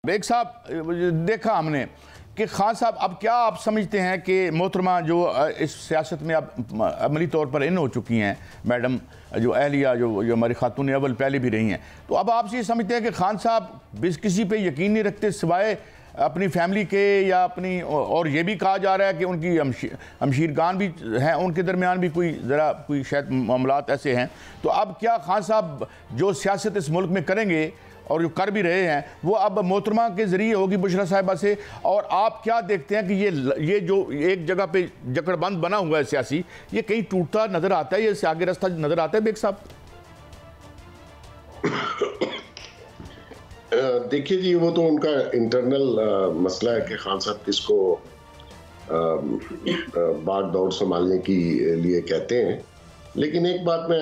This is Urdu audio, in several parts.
بیگ صاحب دیکھا ہم نے کہ خان صاحب اب کیا آپ سمجھتے ہیں کہ محترمہ جو اس سیاست میں اب عملی طور پر ان ہو چکی ہیں میڈم جو اہلیہ جو ہماری خاتون اول پہلے بھی رہی ہیں، تو اب آپ سے یہ سمجھتے ہیں کہ خان صاحب کسی پہ یقین نہیں رکھتے سوائے اپنی فیملی کے یا اپنی، اور یہ بھی کہا جا رہا ہے کہ ان کی ہمشیرگان بھی ہیں، ان کے درمیان بھی کوئی شاید معاملات ایسے ہیں، تو اب کیا خان صاحب جو سیاست اس ملک میں کریں گے اور جو کر بھی رہے ہیں وہ اب محترمہ کے ذریعے ہوگی بشرا صاحبہ سے؟ اور آپ کیا دیکھتے ہیں کہ یہ جو ایک جگہ پہ جکڑ بند بنا ہوا ہے سیاسی، یہ کہیں ٹوٹتا نظر آتا ہے، یہ اس سے آگے راستہ نظر آتا ہے بیگ صاحب؟ دیکھیے جی، وہ تو ان کا انٹرنل مسئلہ ہے کہ خان صاحب کس کو باغ دوڑ سنبھالنے کی لیے کہتے ہیں، لیکن ایک بات میں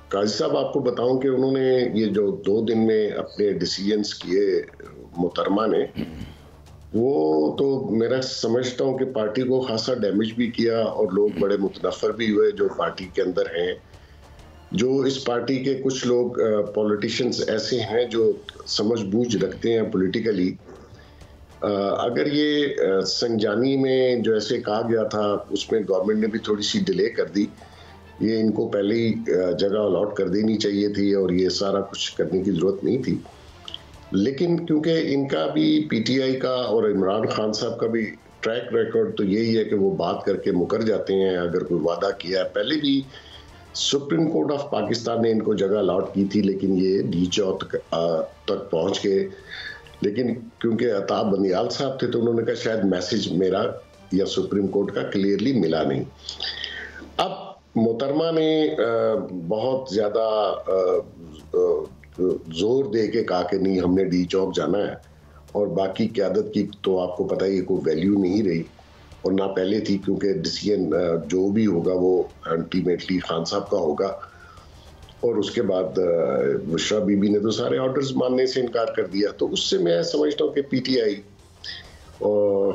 قاضی صاحب آپ کو بتاؤں کہ انہوں نے یہ جو 2 دن میں اپنے ڈیسیجنز کیے محترمہ نے، وہ تو میرا سمجھتا ہوں کہ پارٹی کو خاصا ڈیمیج بھی کیا اور لوگ بڑے متنفر بھی ہوئے جو پارٹی کے اندر ہیں، جو اس پارٹی کے کچھ لوگ پولیٹیشنز ایسے ہیں جو سمجھ بوجھ رکھتے ہیں پولیٹیکلی۔ اگر یہ سنجانی میں جو ایسے کہا گیا تھا اس میں گورنمنٹ نے بھی تھوڑی سی ڈیلے کر دی، یہ ان کو پہلے ہی جگہ الاٹ کر دینی چاہیے تھی اور یہ سارا کچھ کرنے کی ضرورت نہیں تھی، لیکن کیونکہ ان کا بھی پی ٹی آئی کا اور عمران خان صاحب کا بھی ٹریک ریکارڈ تو یہی ہے کہ وہ بات کر کے مکر جاتے ہیں اگر کوئی وعدہ کیا ہے۔ پہلے بھی سپریم کورٹ آف پاکستان نے ان کو جگہ الاٹ کی تھی لیکن یہ ڈی چوک تک پہنچ گئے، لیکن کیونکہ عطاب بندیال صاحب تھے تو انہوں نے کہا شاید میسج میرا یا سپریم کورٹ کا کلیئرلی ملا نہیں۔ اب محترمہ نے بہت زیادہ زور دے کے کہا کہ نہیں ہم نے ڈی چوک جانا ہے، اور باقی قیادت کی تو آپ کو پتہ ہی کوئی ویلیو نہیں رہی اور نہ پہلے تھی، کیونکہ ڈیسیژن جو بھی ہوگا وہ الٹیمیٹلی خان صاحب کا ہوگا، اور اس کے بعد بشرا بی بی نے تو سارے آرڈرز ماننے سے انکار کر دیا۔ تو اس سے میں سمجھتا ہوں کہ پی ٹی آئی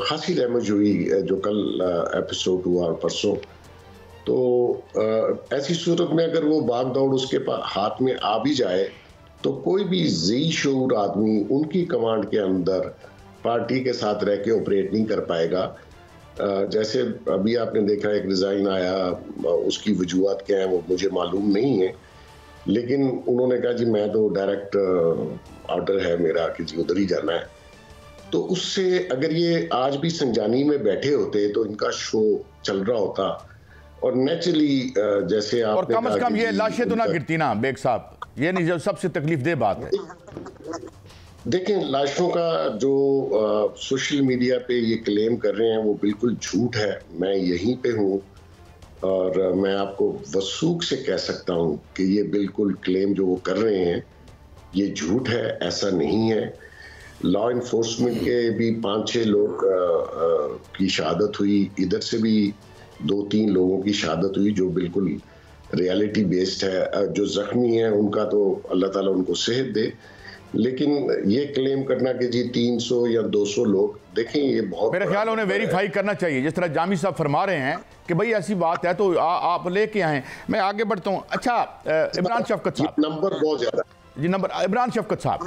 خاصی ڈیمیج ہوئی جو کل ایپیسوڈ ہوا اور پرسوں، تو ایسی صورت میں اگر وہ باغ دوڑ اس کے ہاتھ میں آ بھی جائے تو کوئی بھی ذی شعور آدمی ان کی کمانڈ کے اندر پارٹی کے ساتھ رہ کے آپریٹ نہیں کر پائے گا۔ جیسے ابھی آپ نے دیکھا ایک ریزائن آیا، اس کی وجوہات کیا ہیں وہ مجھے معلوم نہیں ہے، لیکن انہوں نے کہا جی میں تو ڈائریکٹ آرڈر ہے میرا کہ جی ادھر ہی جانا ہے۔ تو اس سے اگر یہ آج بھی سنجانی میں بیٹھے ہوتے تو ان کا شو چل رہا ہوتا، اور نیچرلی جیسے آپ اور کم از کم یہ لاشیں تو نہ گرتی نا بیگ صاحب، یہ نہیں جو سب سے تکلیف دہ بات ہے۔ دیکھیں لاشوں کا جو سوشل میڈیا پہ یہ کلیم کر رہے ہیں وہ بالکل جھوٹ ہے، میں یہیں پہ ہوں اور میں آپ کو وثوق سے کہہ سکتا ہوں کہ یہ بالکل کلیم جو وہ کر رہے ہیں یہ جھوٹ ہے، ایسا نہیں ہے۔ لا انفورسمنٹ کے بھی 5-6 لوگ کی شہادت ہوئی، ادھر سے بھی 2-3 لوگوں کی شہادت ہوئی جو بالکل ریالٹی بیسڈ ہے۔ جو زخمی ہیں ان کا تو اللہ تعالیٰ ان کو صحت دے، لیکن یہ کلیم کرنا کہ جی 300 یا 200 لوگ، دیکھیں یہ بہت میرے خیال انہیں ویریفائی کرنا چاہیے، جس طرح جامی صاحب فرما رہے ہیں کہ بھئی ایسی بات ہے تو آپ لے کے آئیں۔ میں آگے بڑھتا ہوں۔ اچھا عمران شفقت صاحب، نمبر بہت زیادہ جی عمران شفقت صاحب،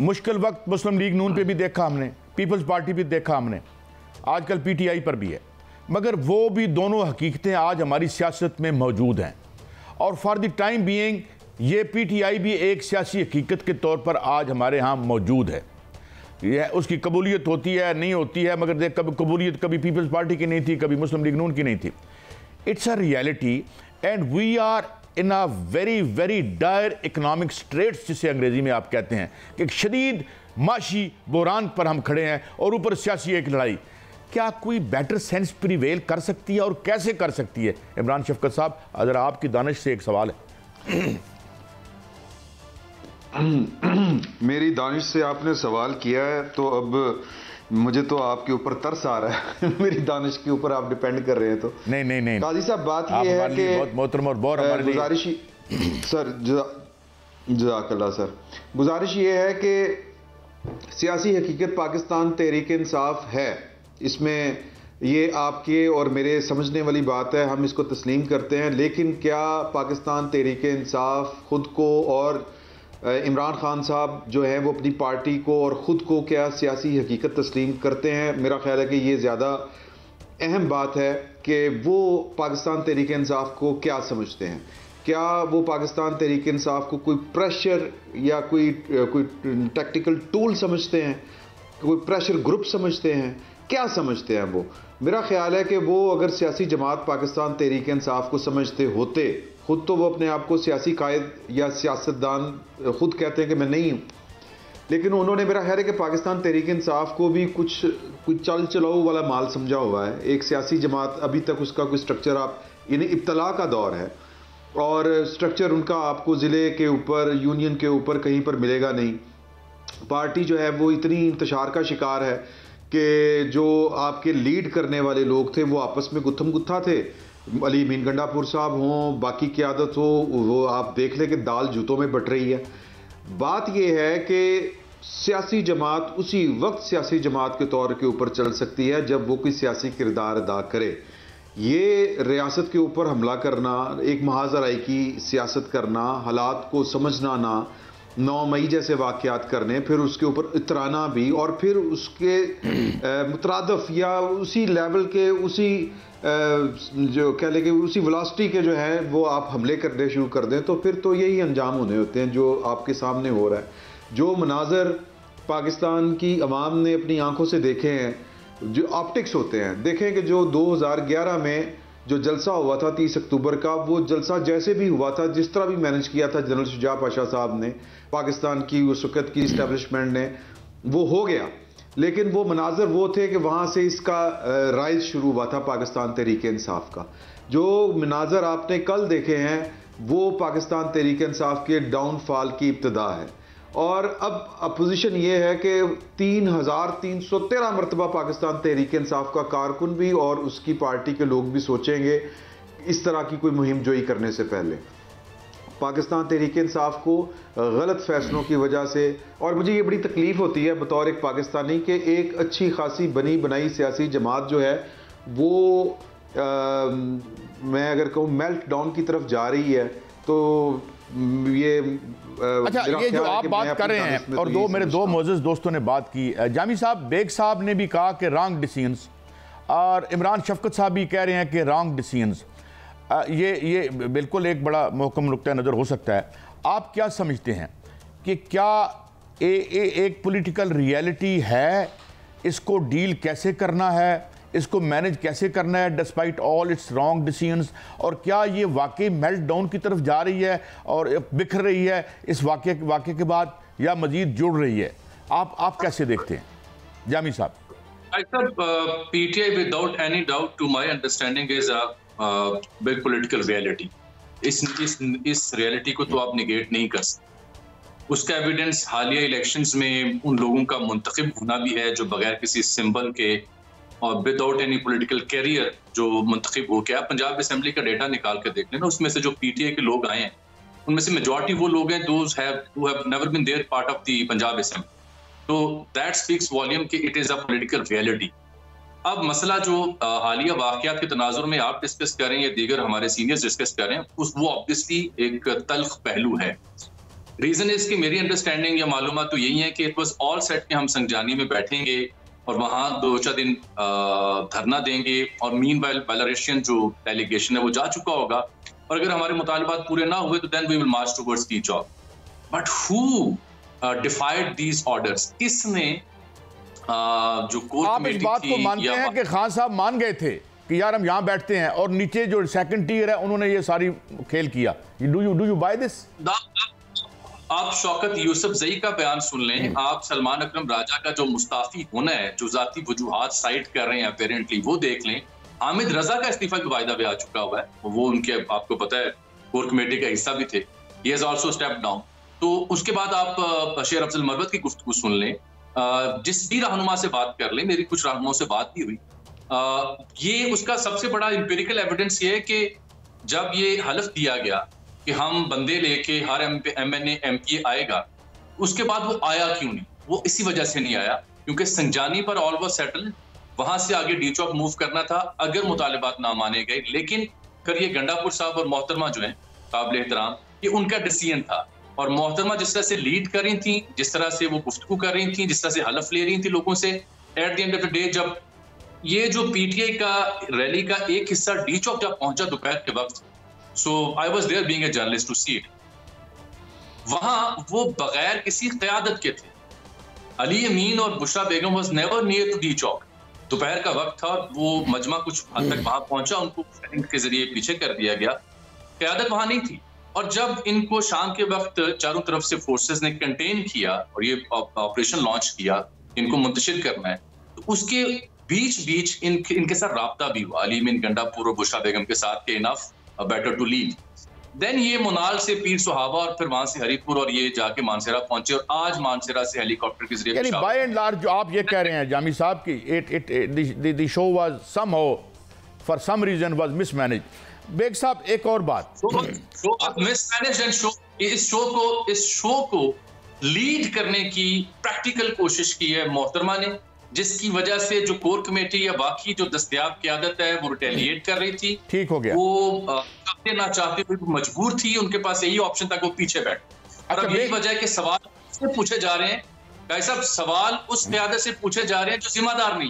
مشکل وقت مسلم لیگ نون پہ بھی دیکھا ہم نے، پیپلز پارٹی پہ دیکھا ہم نے، آج کل پی ٹی آئی پر بھی ہے، مگر وہ بھی دونوں حقیقتیں آج ہماری سیاست میں موجود ہیں، اور فار دی ٹائم بینگ یہ پی ٹی آئی بھی ایک سیاسی حقیقت کے طور پر آج ہمارے ہاں موجود ہے۔ یہ اس کی قبولیت ہوتی ہے نہیں ہوتی ہے، مگر دیکھ کبھی قبولیت کبھی پیپلز پارٹی کی نہیں تھی، کبھی مسلم لیگ نون کی نہیں تھی۔ It's a reality and we are in a very very dire economic straits, جسے انگریزی میں آپ کہتے ہیں کہ ایک شدید معاشی بحران پر ہم کھڑے ہیں، اور اوپر سیاسی ایک لڑائی۔ کیا کوئی بیٹر سینس پریویل کر سکتی ہے اور کیسے کر سکتی ہے؟ عمران شفقت صاحب اگر آپ کی دانش سے ایک سوال ہے۔ میری دانش سے آپ نے سوال کیا ہے تو اب مجھے تو آپ کے اوپر ترس آ رہا ہے، میری دانش کے اوپر آپ ڈیپینڈ کر رہے ہیں تو نہیں قاضی صاحب بات یہ ہے کہ بہت محترم اور بور ہمارے لیے گزارش سر جزاک اللہ سر، گزارش یہ ہے کہ سیاسی حقیقت پاکستان تحریک انصاف ہے، اس میں یہ آپ کے اور میرے سمجھنے والی بات ہے، ہم اس کو تسلیم کرتے ہیں، لیکن کیا پاکستان تحریک انصاف خود کو اور عمران خان صاحب جو ہیں وہ اپنی پارٹی کو اور خود کو کیا سیاسی حقیقت تسلیم کرتے ہیں. میرا خیال ہے کہ یہ زیادہ اہم بات ہے کہ وہ پاکستان تحریک انصاف کو کیا سمجھتے ہیں. کیا وہ پاکستان تحریک انصاف کو کوئی پریشر یا کوئی ٹیکٹیکل ٹول سمجھتے ہیں, کوئی پریشر گروپ سمجھتے ہیں, کیا سمجھتے ہیں وہ؟ میرا خیال ہے کہ وہ اگر سیاسی جماعت پاکستان تحریک انصاف کو سمجھتے ہوتے, خود تو وہ اپنے آپ کو سیاسی قائد یا سیاستدان خود کہتے ہیں کہ میں نہیں ہوں, لیکن انہوں نے میرا خیال ہے کہ پاکستان تحریک انصاف کو بھی کچھ چل چلاؤ والا مال سمجھا ہوا ہے. ایک سیاسی جماعت ابھی تک اس کا کوئی سٹرکچر یعنی ابتلا کا دور ہے, اور سٹرکچر ان کا آپ کو ضلع کے اوپر, یونین کے اوپر کہیں پر ملے گا نہیں. پارٹی جو ہے وہ اتنی انتشار کا شکار ہے کہ جو آپ کے لیڈ کرنے والے لوگ تھے وہ آپس میں گتھم گتھا تھے. علی امین گنڈا پور صاحب ہوں, باقی قیادت ہو, وہ آپ دیکھ لیں کہ دال جوتوں میں بٹ رہی ہے. بات یہ ہے کہ سیاسی جماعت اسی وقت سیاسی جماعت کے طور کے اوپر چل سکتی ہے جب وہ کوئی سیاسی کردار ادا کرے. یہ ریاست کے اوپر حملہ کرنا, ایک محاذ رائی کی سیاست کرنا, حالات کو سمجھنا نہ, 9 مئی جیسے واقعات کرنے, پھر اس کے اوپر اترانا بھی, اور پھر اس کے مترادف یا اسی لیول کے اسی جو کہہ لیں کہ اسی ویلاسٹی کے جو ہے وہ آپ حملے کرنے شروع کر دیں, تو پھر تو یہی انجام ہونے ہوتے ہیں جو آپ کے سامنے ہو رہا ہے. جو مناظر پاکستان کی عوام نے اپنی آنکھوں سے دیکھے ہیں, جو آپٹکس ہوتے ہیں, دیکھیں کہ جو 2011 میں جو جلسہ ہوا تھا 30 اکتوبر کا, وہ جلسہ جیسے بھی ہوا تھا, جس طرح بھی مینج کیا تھا جنرل شجاع پاشا صاحب نے, پاکستان کی اس وقت کی اسٹیبلشمنٹ نے, وہ ہو گیا. لیکن وہ مناظر وہ تھے کہ وہاں سے اس کا رائز شروع ہوا تھا پاکستان تحریک انصاف کا. جو مناظر آپ نے کل دیکھے ہیں وہ پاکستان تحریک انصاف کے ڈاؤن فال کی ابتدا ہے. اور اب اپوزیشن یہ ہے کہ 3313 مرتبہ پاکستان تحریک انصاف کا کارکن بھی اور اس کی پارٹی کے لوگ بھی سوچیں گے اس طرح کی کوئی مہم جوئی کرنے سے پہلے. پاکستان تحریک انصاف کو غلط فیصلوں کی وجہ سے, اور مجھے یہ بڑی تکلیف ہوتی ہے بطور ایک پاکستانی کہ ایک اچھی خاصی بنی بنائی سیاسی جماعت جو ہے وہ میں اگر کہوں میلٹ ڈاؤن کی طرف جا رہی ہے. تو یہ یہ جو آپ بات کر رہے ہیں, اور میرے دو معزز دوستوں نے بات کی, جامی صاحب, بیگ صاحب نے بھی کہا کہ رانگ ڈیسیژنز, اور عمران شفقت صاحب بھی کہہ رہے ہیں کہ رانگ ڈیسیژنز. یہ بالکل ایک بڑا محکم نقطہ نظر ہو سکتا ہے. آپ کیا سمجھتے ہیں کہ کیا ایک پولیٹیکل ریئلٹی ہے, اس کو ڈیل کیسے کرنا ہے, اس کو مینج کیسے کرنا ہے despite all its wrong decisions, اور کیا یہ واقعی میلٹ ڈاؤن کی طرف جا رہی ہے اور بکھر رہی ہے اس واقعے کے بعد, یا مزید جڑ رہی ہے؟ آپ کیسے دیکھتے ہیں جامی صاحب؟ PTI without any doubt to my understanding is a big political reality. اس ریئلٹی کو تو آپ نگیٹ نہیں کر سکتے. اس کا ایویڈنس حالیہ الیکشنز میں ان لوگوں کا منتخب ہونا بھی ہے جو بغیر کسی سمبل کے اور وداؤٹ اینی پولیٹیکل کیریئر جو منتخب ہو گیا. پنجاب اسمبلی کا ڈیٹا نکال کے دیکھ لینا, اس میں سے جو PTI کے لوگ آئے ہیں ان میں سے میجورٹی وہ لوگ ہیں who have never been there part of the Punjab assembly. تو that speaks volume کہ it is a political reality. اب مسئلہ جو حالیہ واقعات کے تناظر میں آپ ڈسکس کر رہے ہیں یا دیگر ہمارے سینئرز ڈسکس کر رہے ہیں, وہ آبویسلی ایک تلخ پہلو ہے. ریزن اس کی میری انڈرسٹینڈنگ یا معلومات تو یہی ہے کہ اٹ واز آل سیٹ کہ ہم سنگجانی میں بیٹھیں گے اور وہاں 2-4 دن دھرنا دیں گے, اور مین وائل بیلاروسین جو ڈیلیگیشن ہے وہ جا چکا ہوگا, اور اگر ہمارے مطالبات پورے نہ ہوئے تو then we will march towards the job. But who defied these orders, کس نے جو کور آپ اس بات کو مانتے ہیں کہ خان صاحب مان گئے تھے کہ یار ہم یہاں بیٹھتے ہیں, اور نیچے جو سیکنڈ ٹیئر ہے انہوں نے یہ ساری کھیل کیا؟ Do you by this? آپ شوکت یوسف زئی کا بیان سن لیں, آپ سلمان اکرم راجہ کا جو مستعفی ہونا ہے, جو ذاتی وجوہات سائٹ کر رہے ہیں اپیرنٹلی, وہ دیکھ لیں. حامد رضا کا استعفیٰ کا واعدہ بھی آ چکا ہوا ہے, وہ ان کے آپ کو پتہ ہے کور کمیٹی کا حصہ بھی تھے. He has also step down. تو اس کے بعد آپ بشیر افضل مروت کی گفتگو سن لیں, جس بھی رہنما سے بات کر لیں, میری کچھ رہنماؤں سے بات بھی ہوئی. یہ اس کا سب سے بڑا امپیریکل ایویڈنس یہ ہے کہ جب یہ حلف دیا گیا کہ ہم بندے لے کے ہر MNA MP آئے گا, اس کے بعد وہ آیا کیوں نہیں؟ وہ اسی وجہ سے نہیں آیا کیونکہ سنگجانی پر آل واز سیٹل, وہاں سے آگے ڈی چوک موو کرنا تھا اگر مطالبات نہ مانے گئے. لیکن پھر یہ گنڈا پور صاحب اور محترمہ جو ہیں قابل احترام, یہ ان کا ڈیسیژن تھا اور محترمہ جس طرح سے لیڈ کر رہی تھیں, جس طرح سے وہ گفتگو کر رہی تھیں, جس طرح سے حلف لے رہی تھیں لوگوں سے, at the end of the day جب یہ جو پی ٹی آئی کا ریلی کا ایک حصہ ڈی چوک جب پہنچا دوپہر کے وقت, so I was there being a journalist to see it, وہاں وہ بغیر کسی قیادت کے تھے. علی امین اور Bushra Begum was never near to the chowk. دوپہر کا وقت تھا اور وہ مجمع کچھ حد تک وہاں پہنچا, ان کو کے ذریعے پیچھے کر دیا گیا, قیادت وہاں نہیں تھی. اور جب ان کو شام کے وقت چاروں طرف سے فورسز نے کنٹین کیا اور یہ آپریشن لانچ کیا ان کو منتشر کرنا ہے, تو اس کے بیچ ان کے ساتھ رابطہ بھی ہوا علی امین گنڈا پور اور بشرا بیگم کے ساتھ کہ انف بیٹر ٹو لیڈ. دین یہ منال سے پیر صحابہ اور پھر وہاں سے ہری پور اور یہ جا کے مانسیرا پہنچے, اور آج مانسیرا سے ہیلی کاپٹر کے ذریعے یعنی بائی اینڈ لارج جو آپ یہ کہہ رہے ہیں جامی صاحب کی the show was somehow for some reason was mismanage. Baig صاحب ایک اور بات, مس مینج اینڈ اس شو کو لیڈ کرنے کی پریکٹیکل کوشش کی ہے محترمہ نے, جس کی وجہ سے جو کور کمیٹی یا باقی جو دستیاب قیادت ہے وہ ریٹیلیٹ کر رہی تھی. ٹھیک ہو گیا, وہ چاہتے نہ چاہتے ہوئے مجبور تھی, ان کے پاس یہی آپشن تھا کہ وہ پیچھے بیٹھ. اور اب یہی وجہ ہے کہ سوال سے پوچھے جا رہے ہیں, بھائی صاحب سوال اس قیادت سے پوچھے جا رہے ہیں جو ذمہ دار نہیں.